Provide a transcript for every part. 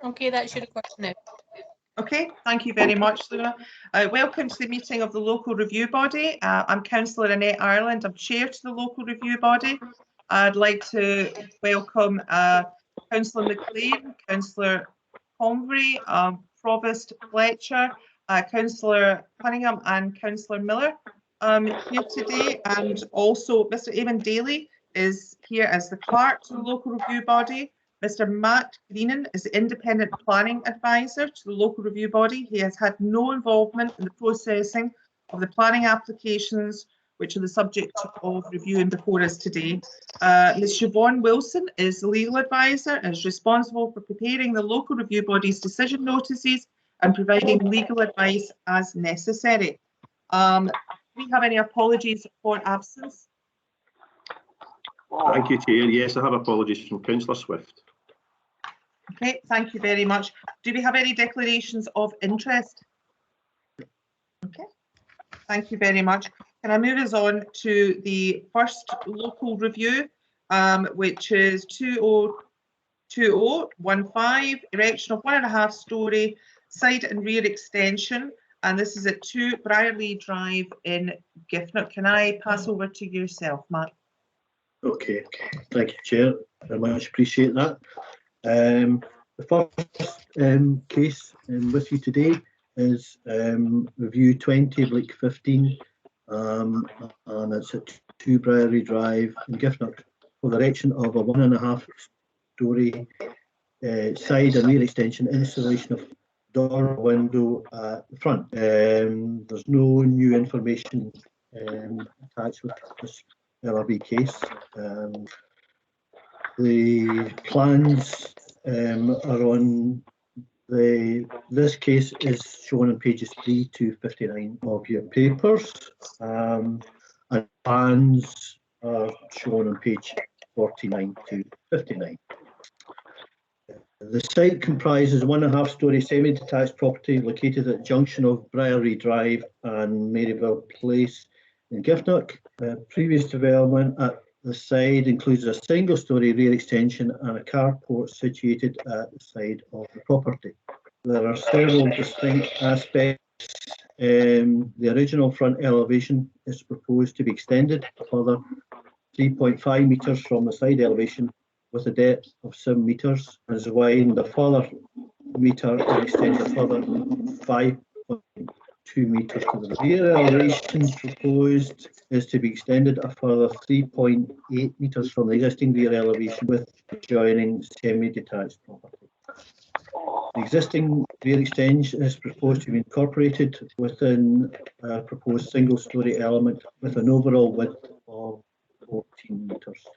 Okay, that's your question now. Okay, thank you very much, Luna. Welcome to the meeting of the Local Review Body. I'm Councillor Annette Ireland. I'm Chair to the Local Review Body. I'd like to welcome Councillor McLean, Councillor Convery, Provost Fletcher, Councillor Cunningham and Councillor Miller here today, and also Mr Eamon Daly is here as the clerk to the Local Review Body. Mr Matt Greenan is the Independent Planning Advisor to the Local Review Body. He has had no involvement in the processing of the planning applications which are the subject of reviewing before us today. Ms Siobhan Wilson is the Legal Advisor and is responsible for preparing the Local Review Body's decision notices and providing legal advice as necessary. Do we have any apologies for absence? Thank you, Chair. Yes, I have apologies from Councillor Swift. Okay, thank you very much. Do we have any declarations of interest? Okay, thank you very much. Can I move us on to the first local review, which is 202015, erection of 1.5 storey side and rear extension, and this is at 2 Briarley Drive in Giffnock. Can I pass over to yourself, Matt? Okay, thank you, Chair. Very much appreciate that. The first case with you today is review 20 Bleak 15, and it's at 2 Briarley Drive in Giffnock for the erection of a 1.5 storey side and rear extension, installation of door window at the front. There's no new information attached with this LRB case. The plans are on this case is shown on pages 3 to 59 of your papers, and plans are shown on page 49 to 59. The site comprises a 1.5 storey semi-detached property located at the junction of Briarley Drive and Maryville Place in Giffnock. Previous development at the side includes a single storey rear extension and a carport situated at the side of the property. There are several distinct aspects. The original front elevation is proposed to be extended a further 3.5 metres from the side elevation with a depth of 7 metres, and is widened a further metre and extended a further 5.2 metres to the rear elevation. Proposed is to be extended a further 3.8 metres from the existing rear elevation with adjoining semi-detached property. The existing rear extension is proposed to be incorporated within a proposed single storey element with an overall width of 14 metres.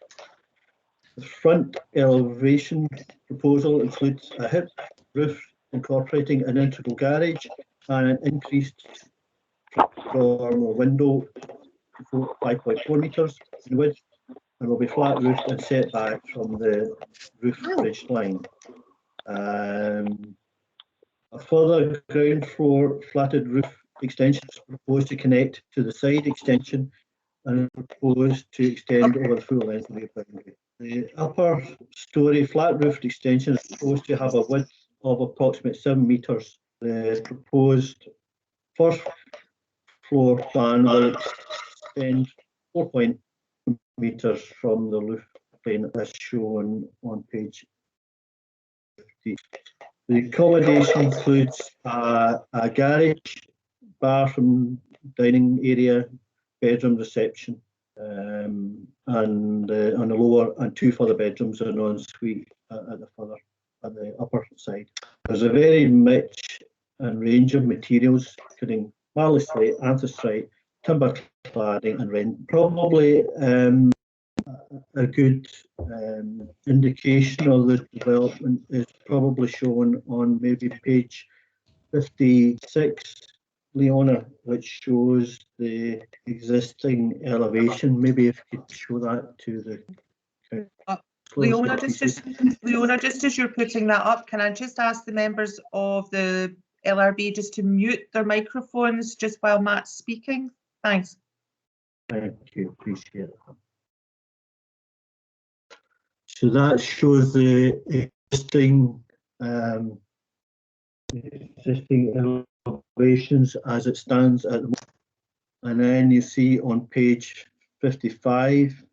The front elevation proposal includes a hip roof incorporating an integral garage and an increased dormer window 5.4 metres in width, and will be flat roofed and set back from the roof ridge line. A further ground floor flatted roof extension is proposed to connect to the side extension and proposed to extend over the full length of the boundary. The upper storey flat roofed extension is proposed to have a width of approximately 7 metres. The proposed first floor plan will extend 4 metres from the roof plane as shown on page 50. The accommodation includes a garage, bathroom, dining area, bedroom reception, and on the lower, and 2 further bedrooms and an ensuite at the upper side. There's a very mix and range of materials, including marley slate, anthracite, timber cladding, and rend. Probably a good indication of the development is probably shown on maybe page 56. Leona, which shows the existing elevation. Maybe if you could show that to the Leona, just as you're putting that up, can I just ask the members of the LRB just to mute their microphones just while Matt's speaking? Thanks. Thank you, appreciate that. So that shows the existing elevations as it stands at the moment. And then you see on page 55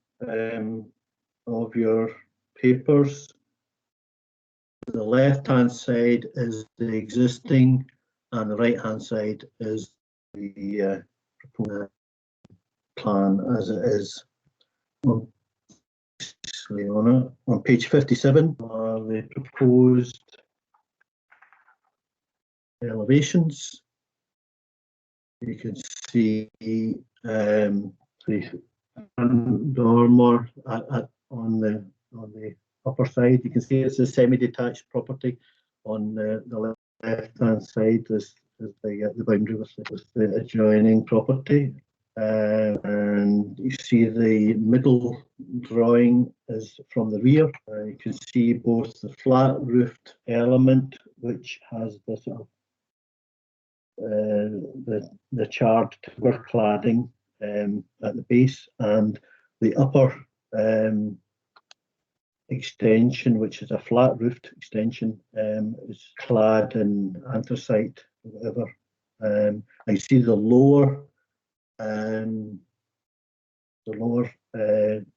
of your papers, the left-hand side is the existing and the right-hand side is the proposed plan as it is. On page 57 are the proposed elevations. You can see the dormer on the upper side. You can see it's a semi-detached property. On the left-hand side is the boundary with the adjoining property. And you see the middle drawing is from the rear. You can see both the flat roofed element, which has the sort of the charred timber cladding at the base, and the upper extension, which is a flat roofed extension, is clad in anthracite, whatever. I see the lower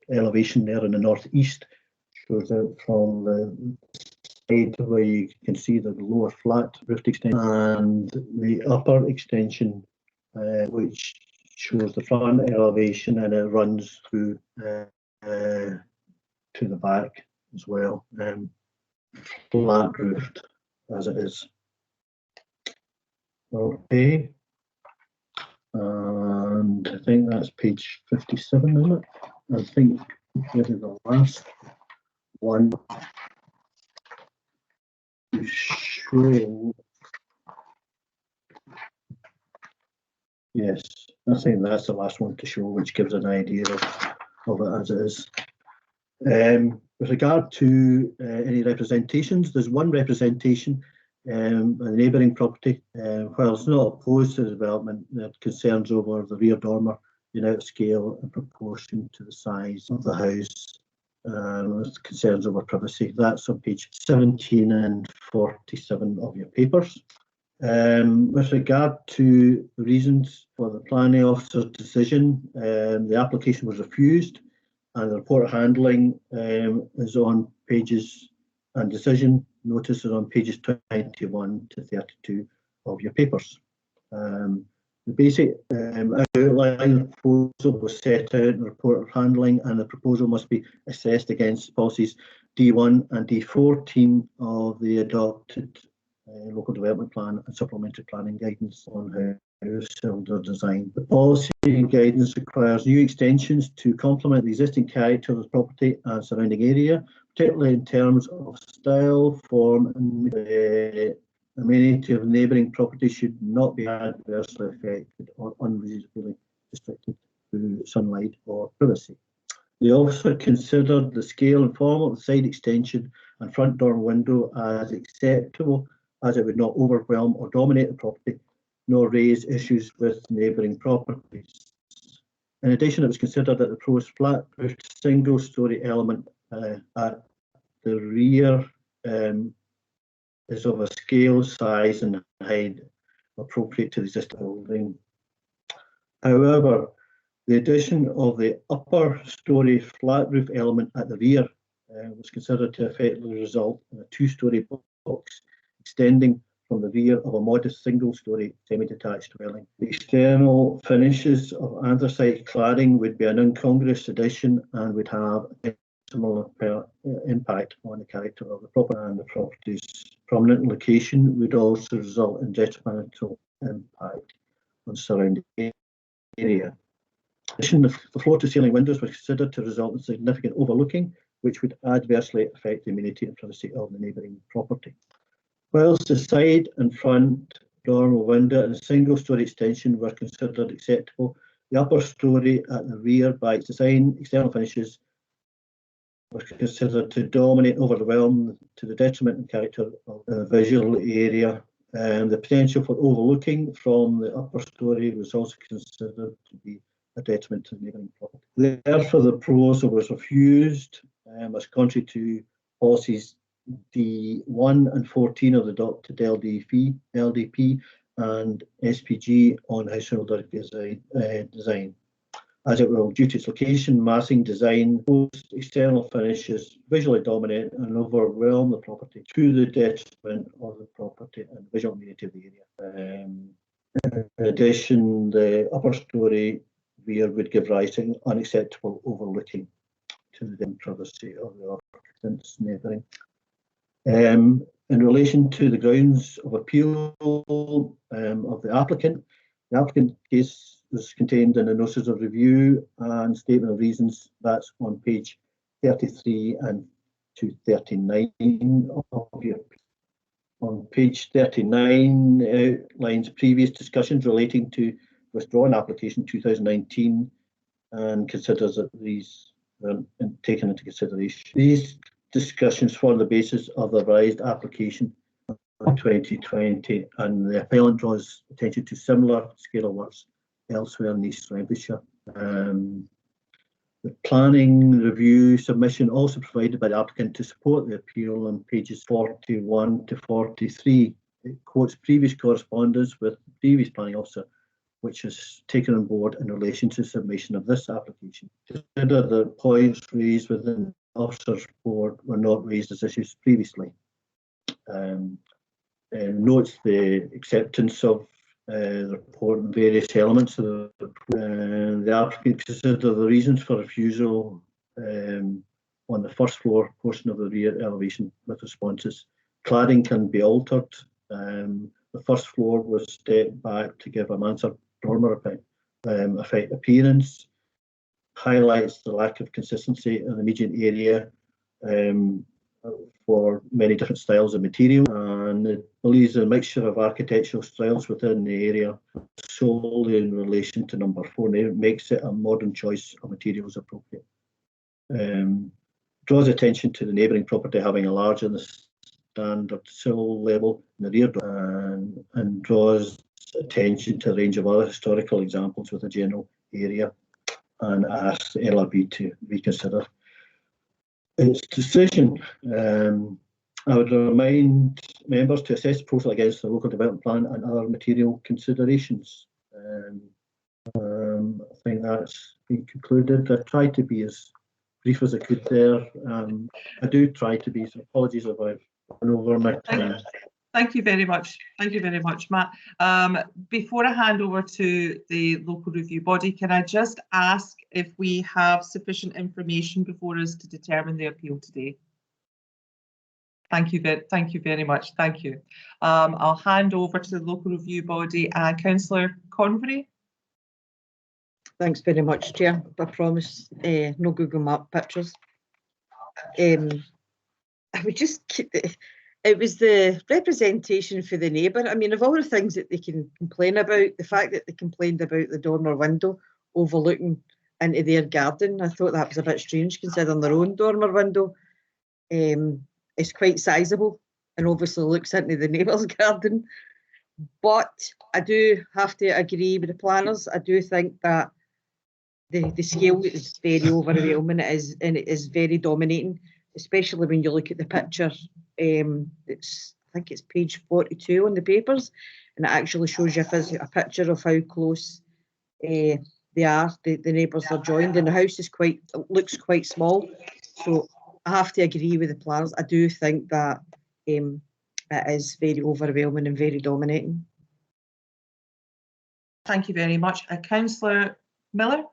elevation there in the northeast shows out from the side where you can see the lower flat roofed extension, and the upper extension, which shows the front elevation, and it runs through to the back as well, flat roofed as it is. Okay. And I think that's page 57, isn't it? I think this is the last one to show. Yes, I think that's the last one to show, which gives an idea of it as it is. With regard to any representations, there's one representation on the neighbouring property. While it's not opposed to the development, it concerns over the rear dormer in outscale in proportion to the size of the house. It concerns over privacy. That's on page 17 and 47 of your papers. With regard to the reasons for the planning officer's decision, the application was refused, and the report of handling is on pages, and decision notice is on pages 21 to 32 of your papers. The basic outline of the proposal was set out in the report of handling, and the proposal must be assessed against policies D1 and D14 of the adopted local development plan and supplementary planning guidance on how houses are designed. The policy and guidance requires new extensions to complement the existing character of the property and surrounding area, particularly in terms of style, form, and amenity of neighbouring property should not be adversely affected or unreasonably restricted to sunlight or privacy. The officer considered the scale and form of the side extension and front door window as acceptable, as it would not overwhelm or dominate the property, nor raise issues with neighbouring properties. In addition, it was considered that the proposed flat-roofed single-storey element at the rear is of a scale, size, and height appropriate to the existing building. However, the addition of the upper storey flat roof element at the rear was considered to effectively result in a two-storey box extending from the rear of a modest single-storey semi-detached dwelling. The external finishes of anthracite cladding would be an incongruous addition and would have a similar impact on the character of the property, and the property's prominent location would also result in detrimental impact on surrounding area. In addition, the floor-to-ceiling windows were considered to result in significant overlooking, which would adversely affect the amenity and privacy of the neighbouring property. Whilst the side and front dormer window and a single-storey extension were considered acceptable, the upper storey at the rear, by its design, external finishes, were considered to dominate and overwhelm to the detriment and character of the visual area. And the potential for overlooking from the upper storey was also considered to be a detriment to the neighbouring property. Therefore, the proposal was refused, as contrary to policies D1 and 14 of the adopted LDP and SPG on household design. As it will, due to its location, massing, design, external finishes, visually dominate and overwhelm the property to the detriment of the property and visual amenity of the area. In addition, the upper story rear would give rise to unacceptable overlooking to the privacy of the occupants neighbouring. In relation to the grounds of appeal of the applicant case was contained in the notice of review and statement of reasons. That's on page 33 and to 39 of your. On page 39 outlines previous discussions relating to withdrawn application 2019 and considers that these were taken into consideration. These discussions form the basis of the revised application of 2020, and the appellant draws attention to similar scale of works elsewhere in East Renfrewshire. The planning review submission also provided by the applicant to support the appeal on pages 41 to 43. It quotes previous correspondence with the previous planning officer, which was taken on board in relation to submission of this application. Consider the points raised within the officer's report were not raised as issues previously. Notes the acceptance of the report and various elements of the report. The applicant considered the reasons for refusal on the first floor portion of the rear elevation with responses. Cladding can be altered. The first floor was stepped back to give a mansard dormer effect appearance. Highlights the lack of consistency in the immediate area for many different styles of material, and it believes a mixture of architectural styles within the area solely in relation to number 4 makes it a modern choice of materials appropriate. Draws attention to the neighbouring property having a larger than standard sill level in the rear door, and draws attention to a range of other historical examples with a general area, and asks the LRB to reconsider its decision. I would remind members to assess the profile against the local development plan and other material considerations. I think that's been concluded. I tried to be as brief as I could there. I do try to be, so apologies if I've gone over my time. Thank you very much. Thank you very much, Matt. Before I hand over to the local review body, can I just ask if we have sufficient information before us to determine the appeal today? Thank you very much. Thank you. I'll hand over to the local review body. Councillor Convery. Thanks very much, Chair. I promise no Google Map pictures. I would just keep it was the representation for the neighbour. I mean, of all the things that they can complain about, the fact that they complained about the dormer window overlooking into their garden, I thought that was a bit strange considering their own dormer window is quite sizable and obviously looks into the neighbour's garden. But I do have to agree with the planners. I do think that the scale is very overwhelming. It is very dominating, especially when you look at the picture. I think it's page 42 on the papers, and it actually shows you a picture of how close they are. The neighbours are joined, and the house looks quite small. So I have to agree with the planners. I do think that it is very overwhelming and very dominating. Thank you very much. Councillor Miller.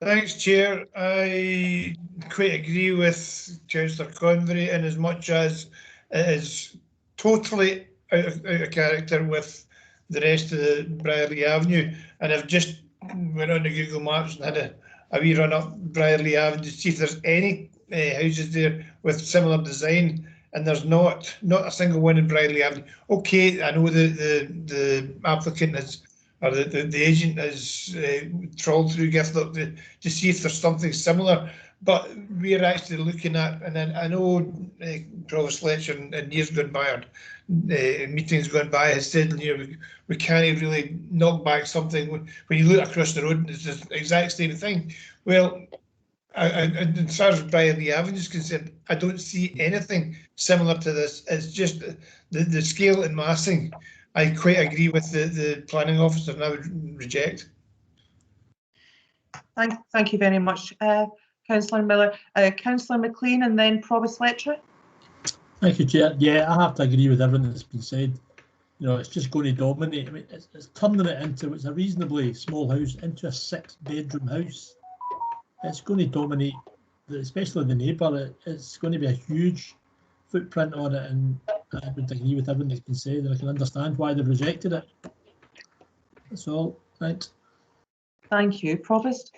Thanks, Chair. I quite agree with Councillor Convery in as much as it is totally out of character with the rest of the Brierley Avenue. And I've just went on the Google Maps and had a wee run up Brierley Avenue to see if there's any houses there with similar design, and there's not a single one in Brierley Avenue. Okay, I know the applicant has, or the agent has trawled through Gifford to see if there's something similar, but we're actually looking at, and then I know Provost Fletcher and years gone by, or meetings gone by, has said, we can't really knock back something when you look across the road and it's the exact same thing. Well, as far as Brian Lee Avenue is concerned, I don't see anything similar to this. It's just the scale and massing. I quite agree with the planning officer, and I would reject. Thank you very much, Councillor Miller. Councillor McLean and then Provost Letcher. Thank you, Chair. Yeah, I have to agree with everything that's been said. You know, it's just going to dominate. I mean, it's turning it into, it's a reasonably small house, into a 6-bedroom house. It's going to dominate, especially the neighbour. It's going to be a huge footprint on it, and I would agree with everything that's been said, and I can understand why they've rejected it. That's all. Thanks. Thank you, Provost.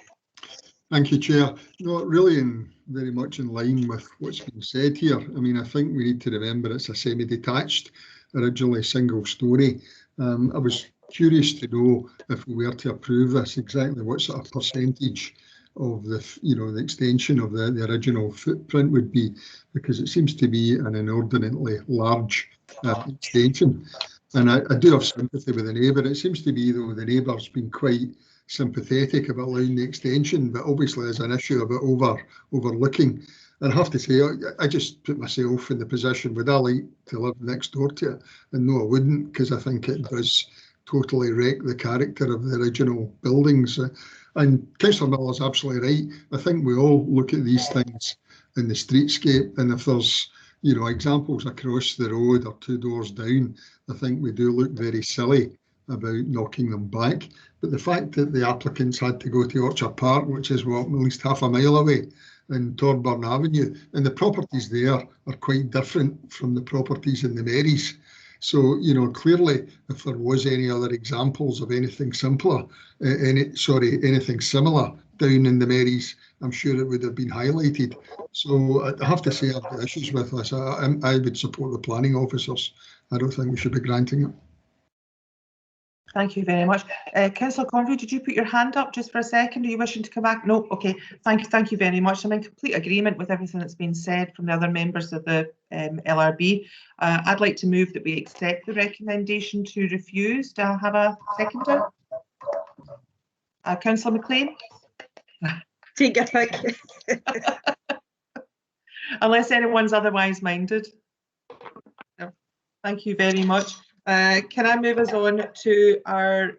Thank you, Chair. No, really very much in line with what's been said here. I mean, I think we need to remember it's a semi-detached, originally single story. I was curious to know, if we were to approve this, exactly what sort of percentage of the, the extension of the original footprint would be, because it seems to be an inordinately large extension. And I do have sympathy with the neighbour. It seems to be, though, the neighbour's been quite sympathetic about allowing the extension, but obviously there's an issue about overlooking. And I have to say, I just put myself in the position, would I like to live next door to it? And no, I wouldn't, because I think it does totally wreck the character of the original buildings. And Councillor Miller's absolutely right. I think we all look at these things in the streetscape, and if there's examples across the road or 2 doors down, I think we do look very silly about knocking them back. But the fact that the applicants had to go to Orchard Park, which is at least half a mile away, in Thornburn Avenue, and the properties there are quite different from the properties in the Marys. So, clearly, if there was any other examples of anything simpler, anything similar down in the Marys, I'm sure it would have been highlighted. So I have to say I've got issues with this. I would support the planning officers. I don't think we should be granting it. Thank you very much. Councillor Convery, did you put your hand up just for a second? Are you wishing to come back? No. Okay. Thank you very much. I'm in complete agreement with everything that's been said from the other members of the LRB. I'd like to move that we accept the recommendation to refuse. Do I have a seconder? Councillor McLean? Take your pick. Unless anyone's otherwise minded. No. Thank you very much. Can I move us on to our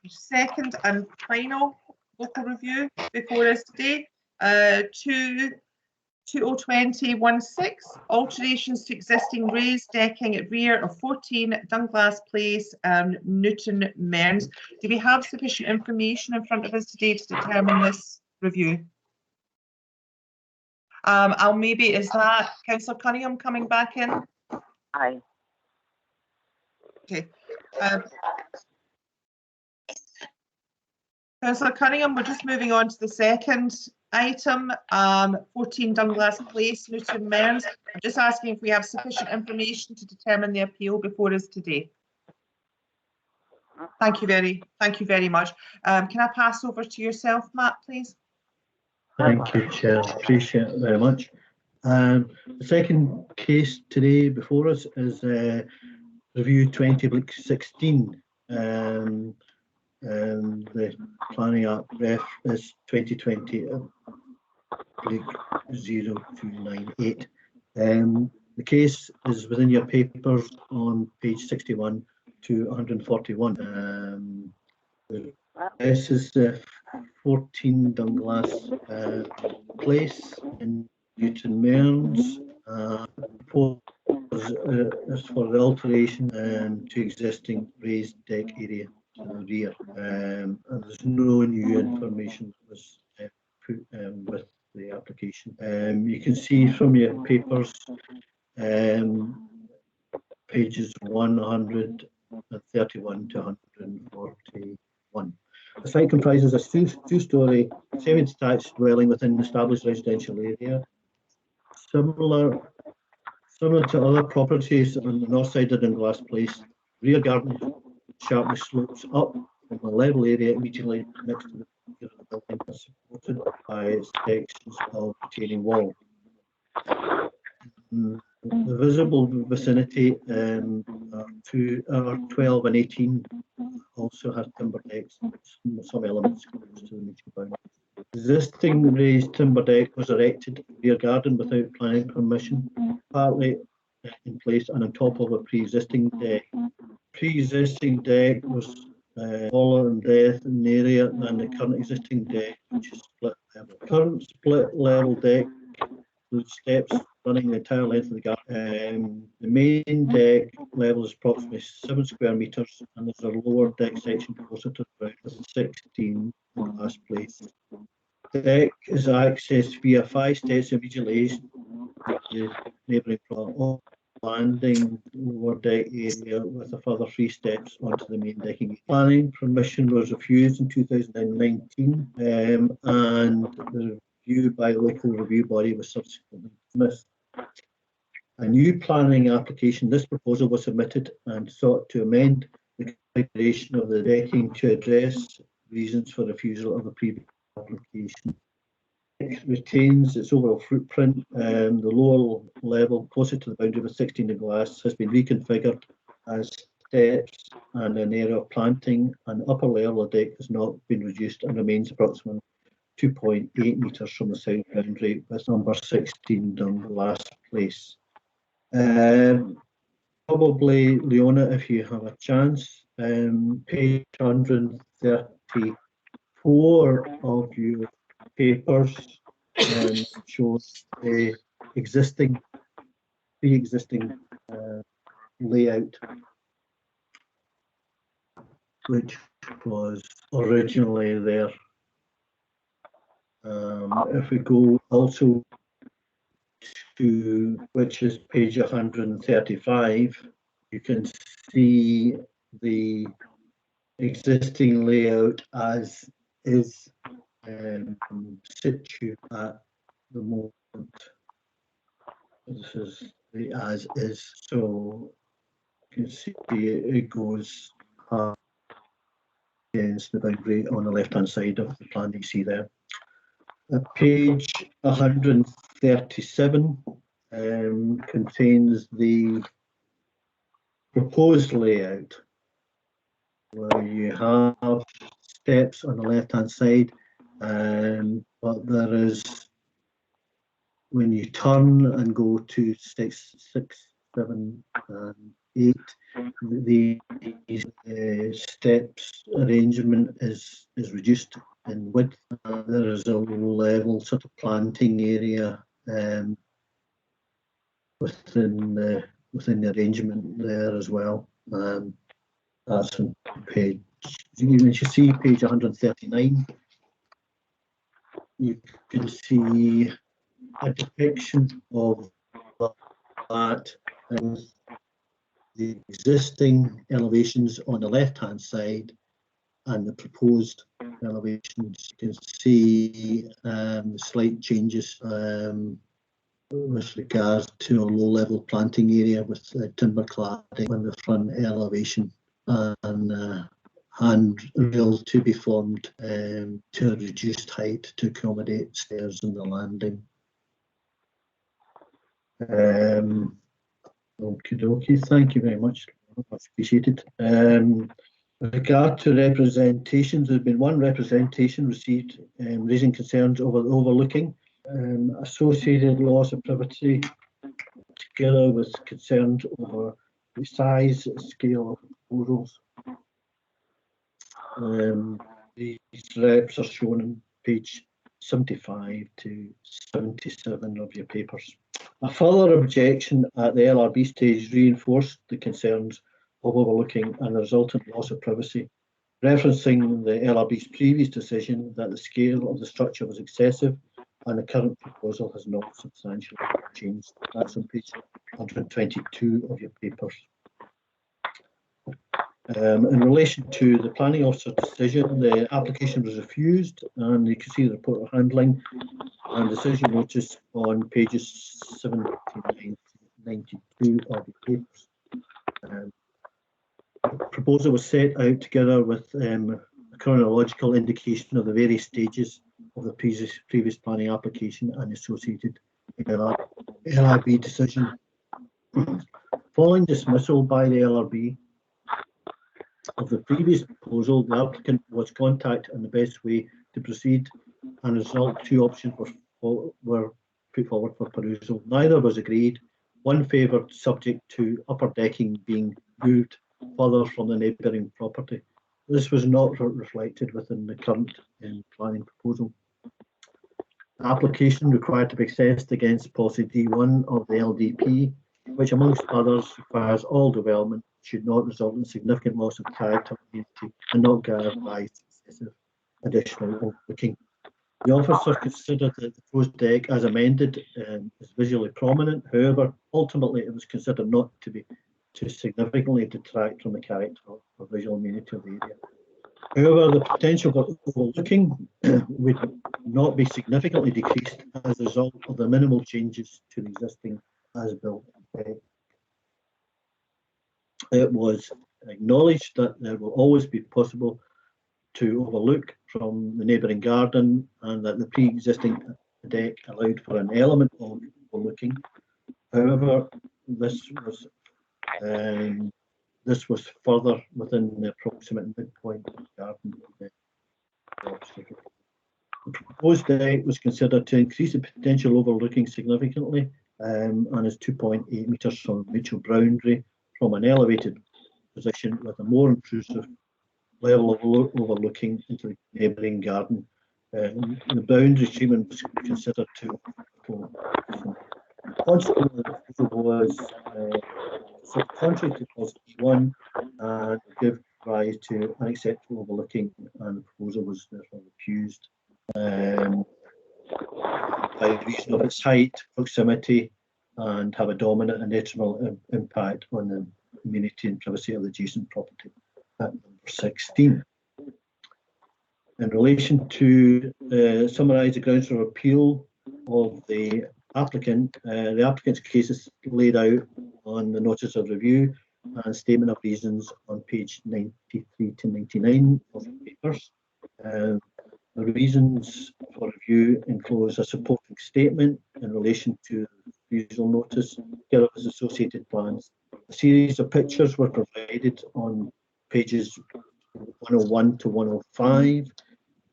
second and final local review before us today? 2020-16, alterations to existing raised decking at rear of 14 Dunglass Place, Newton Mearns. Do we have sufficient information in front of us today to determine this review? Is that Councillor Cunningham coming back in? Aye. Okay. Councillor Cunningham, we're just moving on to the second item, 14 Dunglass Place, Newton Mearns. I'm just asking if we have sufficient information to determine the appeal before us today. Thank you very much. Can I pass over to yourself, Matt, please? Thank you, Chair. Appreciate it very much. The second case today before us is Review 20/16. The Planning Act ref is 2020/0298. The case is within your papers on page 61 to 141. This is 14 Dunglass Place in Newton Mearns. Is for the alteration to existing raised deck area to the rear. And there's no new information that was put with the application. You can see from your papers, pages 131 to 141. The site comprises a two-storey semi-detached dwelling within an established residential area. Similar to other properties on the north side of Dunglass Place, rear garden sharply slopes up from the level area immediately next to the building, supported by sections of retaining wall. The visible vicinity are 12 and 18 also has timber decks, some elements close to the meeting boundary. Existing raised timber deck was erected in the rear garden without planning permission, partly in place and on top of a pre-existing deck. Pre-existing deck was taller in depth in the area than the current existing deck, which is split level. Current split level deck with steps running the entire length of the garden. The main deck level is approximately 7 square metres, and there's a lower deck section closer to the ground with 16 in the last place. The deck is accessed via 5 steps immediately the neighbouring plot. Landing lower deck area with a further 3 steps onto the main decking. Planning permission was refused in 2019, and the review by local review body was subsequently dismissed. A new planning application, this proposal was submitted and sought to amend the configuration of the decking to address reasons for refusal of the previous application. It retains its overall footprint. The lower level closer to the boundary with 16 in glass has been reconfigured as steps and an area of planting, and upper level of deck has not been reduced and remains approximately 2.8 metres from the south boundary, with number 16 down the last place. Probably, Leona, if you have a chance, page 134 of your papers shows the pre-existing layout, which was originally there. If we go also to, which is page 135, you can see the existing layout as is situ at the moment. This is the as is, so you can see it goes against the boundary on the left hand side of the plan you see there. Page 137 contains the proposed layout, where you have steps on the left hand side, but there is, when you turn and go to 6, 7, and 8, the steps arrangement is reduced in width. There is a low level sort of planting area within the arrangement there as well. That's on page, you see page 139. You can see a depiction of that and the existing elevations on the left hand side and the proposed elevations. You can see slight changes with regard to a low level planting area with timber cladding on the front elevation, and handrail to be formed to a reduced height to accommodate stairs in the landing. Okie dokie, thank you very much. Much appreciated. With regard to representations, there's been one representation received raising concerns over the overlooking, associated loss of privacy, together with concerns over the size and scale of proposals. These reps are shown on page 75 to 77 of your papers. A further objection at the LRB stage reinforced the concerns of overlooking and the resultant loss of privacy, referencing the LRB's previous decision that the scale of the structure was excessive and the current proposal has not substantially changed. That's on page 122 of your papers. In relation to the planning officer's decision, the application was refused, and you can see the report of handling and decision notice on pages 79 to 92 of the papers. The proposal was set out together with a chronological indication of the various stages of the previous planning application and associated LRB decision. Following dismissal by the LRB of the previous proposal, the applicant was contacted on the best way to proceed and as a result, two options were put forward for perusal. Neither was agreed. One favoured subject to upper decking being moved further from the neighbouring property. This was not reflected within the current planning proposal. The application required to be assessed against policy D1 of the LDP, which amongst others requires all development should not result in significant loss of character and not give rise to excessive additional overlooking. The officer considered that the proposed deck as amended is visually prominent. However, ultimately it was considered not to significantly detract from the character or visual amenity of the area. However, the potential for overlooking would not be significantly decreased as a result of the minimal changes to the existing as-built deck. It was acknowledged that there will always be possible to overlook from the neighbouring garden, and that the pre-existing deck allowed for an element of overlooking. However, this was further within the approximate midpoint of the garden. The proposed deck was considered to increase the potential overlooking significantly, and is 2.8 metres from mutual boundary from an elevated position with a more intrusive level of overlooking into the neighbouring garden. The boundary treatment was considered to consequently the proposal was contrary to clause E1 and give rise to unacceptable overlooking, and the proposal was therefore refused by reason of its height, proximity, and have a dominant and detrimental impact on the amenity and privacy of the adjacent property. At number 16. In relation to summarise the grounds for appeal of the applicant's case is laid out on the notice of review and statement of reasons on page 93 to 99 of the papers. The reasons for review enclose a supporting statement in relation to the refusal notice, together with associated plans. A series of pictures were provided on pages 101 to 105,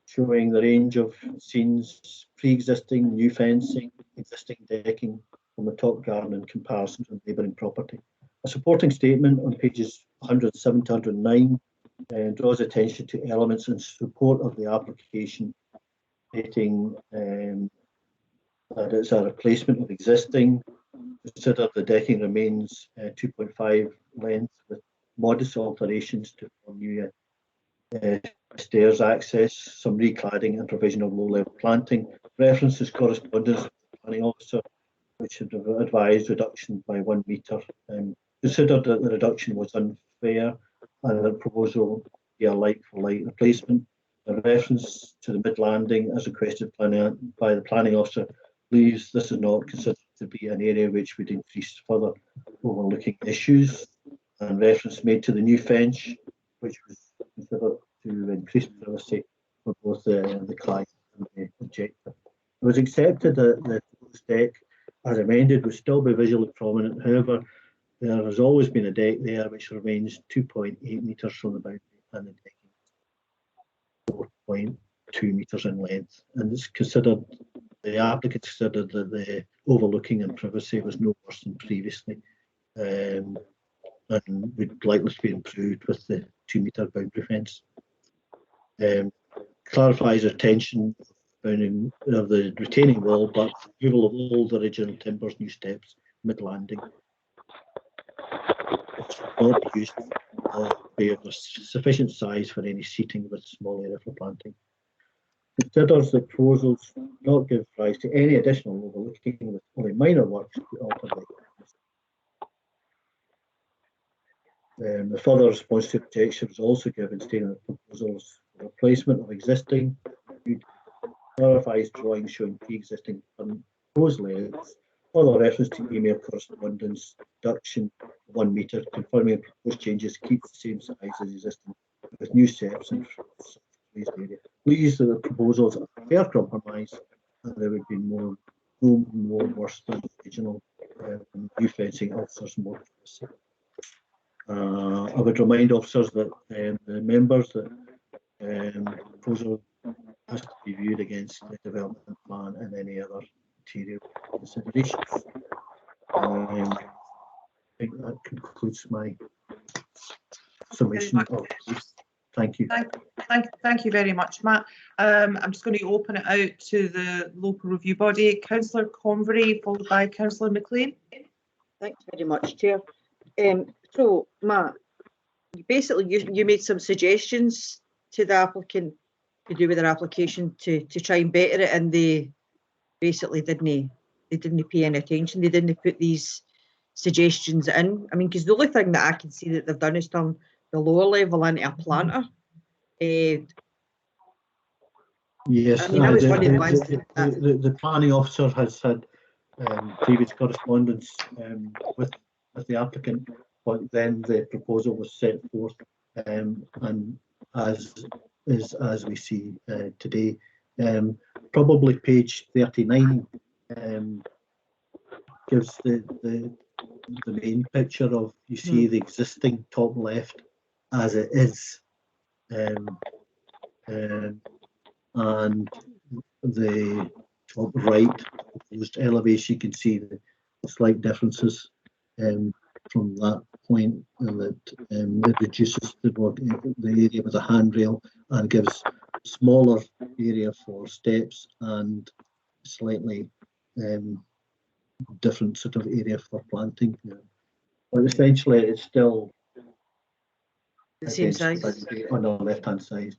showing the range of scenes, pre-existing, new fencing, existing decking from the top garden in comparison to the neighbouring property. A supporting statement on pages 107 to 109 draws attention to elements in support of the application, stating that it's a replacement of existing. Consider the decking remains 2.5 length with modest alterations to form new stairs access, some recladding and provision of low-level planting. References correspondence with the planning officer, which had advised reduction by 1 metre. Considered that the reduction was unfair and the proposal be a like-for-like replacement. A reference to the mid-landing as requested by the planning officer believes this is not considered to be an area which would increase further overlooking issues. And reference made to the new fence, which was considered to increase privacy for both the client and the objector. It was accepted that the proposed deck, as amended, would still be visually prominent. However, there has always been a deck there which remains 2.8 metres from the boundary, and the decking 4.2 metres in length. And it's considered, the applicant considered that the overlooking and privacy was no worse than previously, and would likely to be improved with the 2 metre boundary fence. Clarifies the tension of the retaining wall, but removal of all the original timbers, new steps, mid-landing. It should not be used be of a sufficient size for any seating with small area for planting. Considers the proposals not give rise to any additional overlooking, with only minor works to alter the further response to objection was also given, stating that proposals for replacement of existing, clarifies drawings showing pre-existing proposed layouts, further reference to email correspondence, reduction 1 metre, confirming proposed changes keep the same size as existing, with new steps and raised area. Please that the proposals are a fair compromise, and there would be no more worse than the original new fencing offers more privacy. I would remind officers that the members that the proposal has to be viewed against the development plan and any other material considerations. I think that concludes my summation of this. Thank you. Thank you very much, Matt. I'm just going to open it out to the local review body. Councillor Convery, followed by Councillor McLean. Thanks very much, Chair. So, Matt, basically you made some suggestions to the applicant to do with their application to try and better it, and they basically didn't pay any attention. They didn't put these suggestions in. I mean, because the only thing that I can see that they've done is turn the lower level into a planter. Yes, I mean, I was one of the ones the planning officer has had previous correspondence with the applicant, but then the proposal was set forth, and as we see today, probably page 39 gives the main picture of, you see the existing top left as it is, and the top right proposed elevation. You can see the slight differences from that point, and that it reduces the area with a handrail and gives smaller area for steps and slightly different sort of area for planting. But essentially it's still the same size on the left hand side.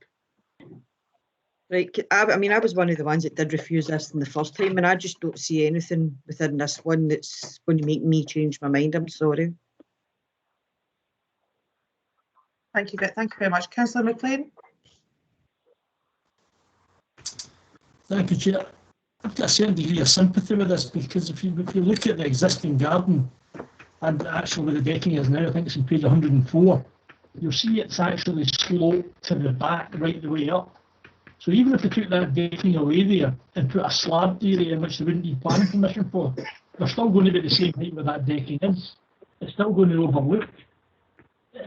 Right, I mean, I was one of the ones that did refuse this in the first time, and I just don't see anything within this one that's going to make me change my mind. I'm sorry. Thank you very much. Councillor McLean. Thank you, Chair. I've got a certain degree of sympathy with this, because if you look at the existing garden and actually where the decking is now, I think it's on page 104, you'll see it's actually sloped to the back right the way up. So even if they took that decking away there and put a slabbed area in which they wouldn't need planning permission for, they're still going to be the same height where that decking is. It's still going to overlook,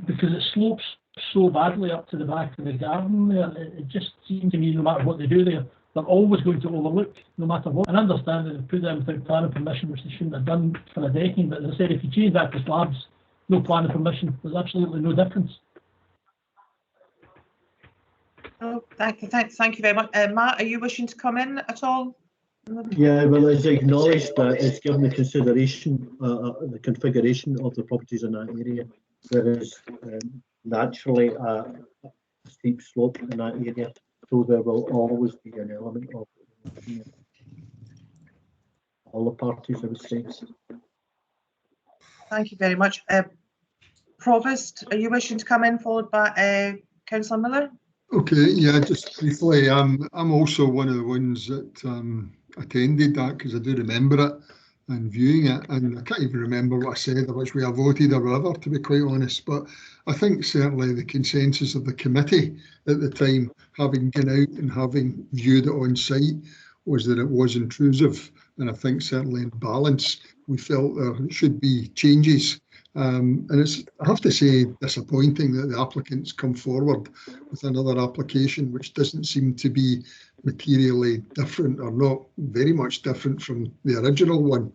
because it slopes so badly up to the back of the garden there. It just seems to me, no matter what they do there, they're always going to overlook, no matter what. And I understand that they put that without planning permission, which they shouldn't have done for a decking, but as I said, if you change that to slabs, no planning permission, there's absolutely no difference. Oh, thank you very much. Matt, are you wishing to come in at all? Yeah, well, it's acknowledged that it's given the consideration, the configuration of the properties in that area. There is naturally a steep slope in that area, so there will always be an element of all the parties, I would say. Thank you very much. Provost, are you wishing to come in, followed by Councillor Miller? Okay, yeah, just briefly, I'm also one of the ones that attended that, because I do remember it and viewing it, and I can't even remember what I said or which way I voted or whatever, to be quite honest. But I think certainly the consensus of the committee at the time, having gone out and having viewed it on site, was that it was intrusive, and I think certainly in balance we felt there should be changes. And it's, I have to say, disappointing that the applicants come forward with another application which doesn't seem to be materially different, or not very much different from the original one.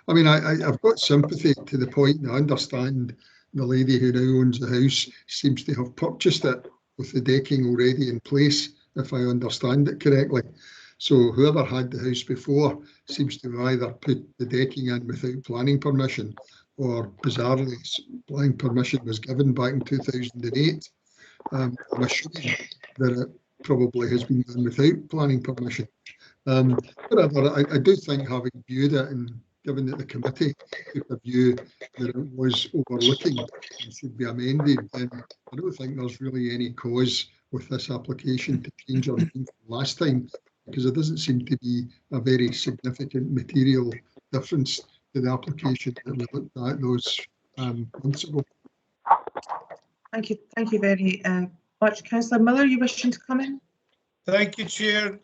I mean, I've got sympathy to the point, and I understand the lady who now owns the house seems to have purchased it with the decking already in place, if I understand it correctly. So whoever had the house before seems to have either put the decking in without planning permission, or bizarrely planning permission was given back in 2008. I'm assuming that it probably has been done without planning permission. Whatever, I do think, having viewed it, and given that the committee took a view that it was overlooking and should be amended, then I don't think there's really any cause with this application to change our mind from last time, because there doesn't seem to be a very significant material difference to the application that we looked at those months ago. Thank you very much. Councillor Miller, you wishing to come in? Thank you, Chair.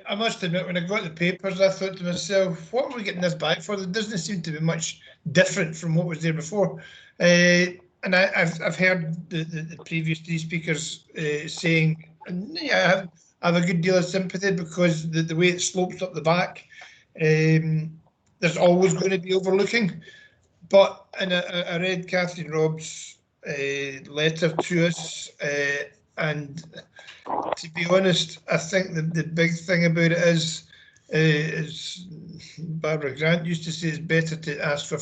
I must admit, when I got the papers, I thought to myself, what are we getting this back for? There doesn't seem to be much different from what was there before. And I've heard the previous three speakers saying, and yeah, I have a good deal of sympathy because the way it slopes up the back, there's always going to be overlooking. But I read Catherine Robb's letter to us, and to be honest, I think the big thing about it is Barbara Grant used to say, it's better to ask for,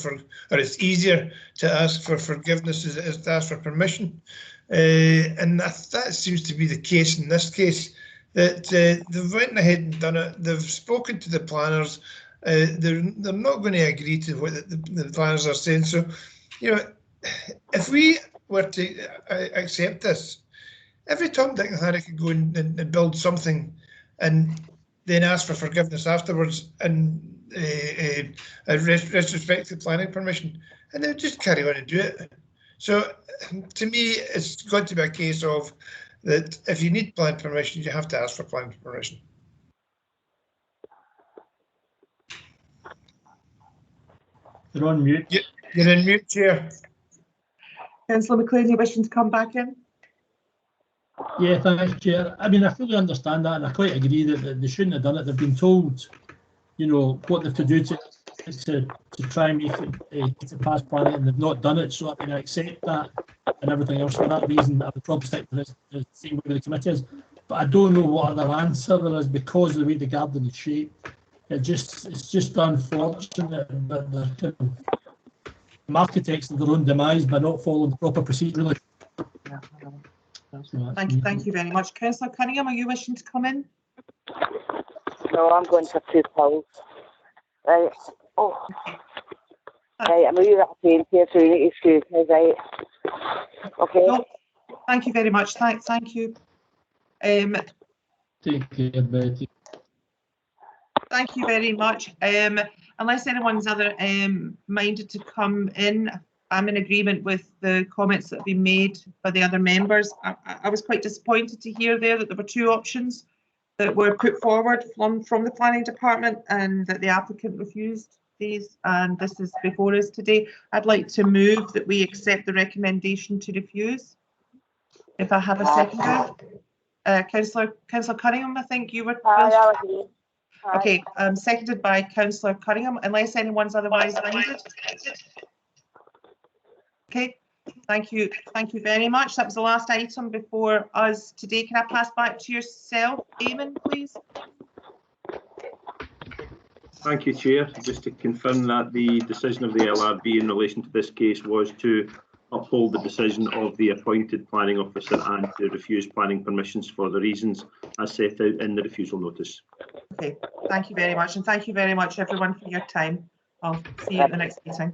or it's easier to ask for forgiveness as it is to ask for permission. And that seems to be the case in this case, that they've went ahead and done it. They've spoken to the planners. They're not going to agree to what the planners are saying. So, you know, if we were to accept this, every Tom, Dick and Harry could go and build something and then ask for forgiveness afterwards and retrospect to planning permission, and they would just carry on and do it. So to me, it's got to be a case of that if you need planning permission, you have to ask for planning permission. You're on mute. You're in mute, Chair. Councillor McLean, you wishing to come back in? Yeah, thanks, Chair. I mean, I fully understand that, and I quite agree that they shouldn't have done it. They've been told, you know, what they've to do to try and make it past planning, and they've not done it. So I mean, I accept that and everything else. For that reason, I would probably stick with the same way the committee is. But I don't know what other answer there is because of the way the garden is shaped. It's just unfortunate that they're kind of architects of their own demise by not following the proper procedure. Yeah, thank you very much. Councillor Cunningham, are you wishing to come in? No, I'm going for 2 pills. Right. Oh. Right, I'm a wee bit of pain here, so you need to excuse me, right? Okay. No, thank you very much. Thank you. Take care, Betty. Thank you very much. Unless anyone's other minded to come in, I'm in agreement with the comments that have been made by the other members. I was quite disappointed to hear there that there were 2 options that were put forward from the planning department and that the applicant refused these, and this is before us today. I'd like to move that we accept the recommendation to refuse. If I have a seconder. Councillor Cunningham, I think you were. Okay, seconded by Councillor Cunningham, unless anyone's otherwise minded. Okay, thank you very much. That was the last item before us today. Can I pass back to yourself, Eamon, please? Thank you, Chair. Just to confirm that the decision of the LRB in relation to this case was to uphold the decision of the appointed planning officer and to refuse planning permissions for the reasons as set out in the refusal notice. Okay, thank you very much, and thank you very much everyone for your time. I'll see you at the next meeting.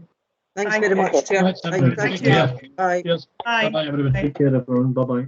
Thanks very much, Chair. Thank you. Bye. Cheers. Bye. Bye, everyone. Take care, everyone. Bye-bye.